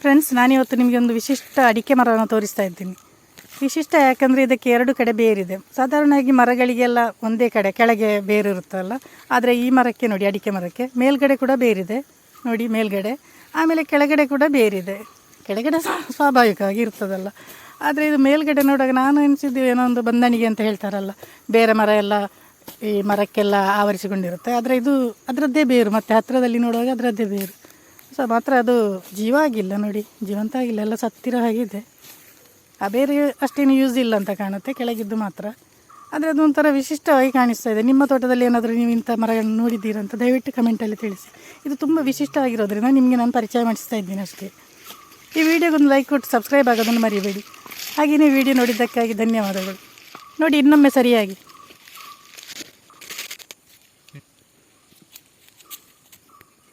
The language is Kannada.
ಫ್ರೆಂಡ್ಸ್, ನಾನಿವತ್ತು ನಿಮಗೆ ಒಂದು ವಿಶಿಷ್ಟ ಅಡಿಕೆ ಮರವನ್ನು ತೋರಿಸ್ತಾ ಇದ್ದೀನಿ. ವಿಶಿಷ್ಟ ಯಾಕಂದರೆ ಇದಕ್ಕೆ ಎರಡು ಕಡೆ ಬೇರಿದೆ. ಸಾಧಾರಣವಾಗಿ ಮರಗಳಿಗೆಲ್ಲ ಒಂದೇ ಕಡೆ ಕೆಳಗೆ ಬೇರು ಇರುತ್ತಲ್ಲ, ಆದರೆ ಈ ಮರಕ್ಕೆ ನೋಡಿ, ಅಡಿಕೆ ಮರಕ್ಕೆ ಮೇಲ್ಗಡೆ ಕೂಡ ಬೇರಿದೆ ನೋಡಿ, ಮೇಲ್ಗಡೆ, ಆಮೇಲೆ ಕೆಳಗಡೆ ಕೂಡ ಬೇರಿದೆ. ಕೆಳಗಡೆ ಸ್ವಾಭಾವಿಕವಾಗಿ ಇರ್ತದಲ್ಲ, ಆದರೆ ಇದು ಮೇಲ್ಗಡೆ ನೋಡುವಾಗ ನಾನು ಎನಿಸಿದ್ದು ಏನೋ ಒಂದು ಬಂದಣಿಗೆ ಅಂತ ಹೇಳ್ತಾರಲ್ಲ, ಬೇರೆ ಮರ ಎಲ್ಲ ಈ ಮರಕ್ಕೆಲ್ಲ ಆವರಿಸಿಕೊಂಡಿರುತ್ತೆ. ಆದರೆ ಇದು ಅದರದ್ದೇ ಬೇರು, ಮತ್ತು ಹತ್ತಿರದಲ್ಲಿ ನೋಡುವಾಗ ಅದರದ್ದೇ ಬೇರು. ಮಾತ್ರ ಅದು ಜೀವ ಆಗಿಲ್ಲ ನೋಡಿ, ಜೀವಂತ ಆಗಿಲ್ಲ, ಎಲ್ಲ ಸತ್ತಿರೋ ಹಾಗಿದೆ. ಆ ಬೇರೆ ಅಷ್ಟೇನು ಯೂಸ್ ಇಲ್ಲ ಅಂತ ಕಾಣುತ್ತೆ, ಕೆಳಗಿದ್ದು ಮಾತ್ರ. ಆದರೆ ಅದೊಂಥರ ವಿಶಿಷ್ಟವಾಗಿ ಕಾಣಿಸ್ತಾ ಇದೆ. ನಿಮ್ಮ ತೋಟದಲ್ಲಿ ಏನಾದರೂ ನೀವು ಇಂಥ ಮರಗಳನ್ನು ನೋಡಿದ್ದೀರಂತ ದಯವಿಟ್ಟು ಕಮೆಂಟಲ್ಲಿ ತಿಳಿಸಿ. ಇದು ತುಂಬ ವಿಶಿಷ್ಟವಾಗಿರೋದ್ರಿಂದ ನಿಮಗೆ ನಾನು ಪರಿಚಯ ಮಾಡಿಸ್ತಾ ಇದ್ದೀನಿ ಅಷ್ಟೇ. ಈ ವಿಡಿಯೋಗೊಂದು ಲೈಕ್ ಕೊಟ್ಟು ಸಬ್ಸ್ಕ್ರೈಬ್ ಆಗೋದನ್ನು ಮರಿಬೇಡಿ. ಹಾಗೆಯೇ ವಿಡಿಯೋ ನೋಡಿದ್ದಕ್ಕಾಗಿ ಧನ್ಯವಾದಗಳು. ನೋಡಿ ಇನ್ನೊಮ್ಮೆ ಸರಿಯಾಗಿ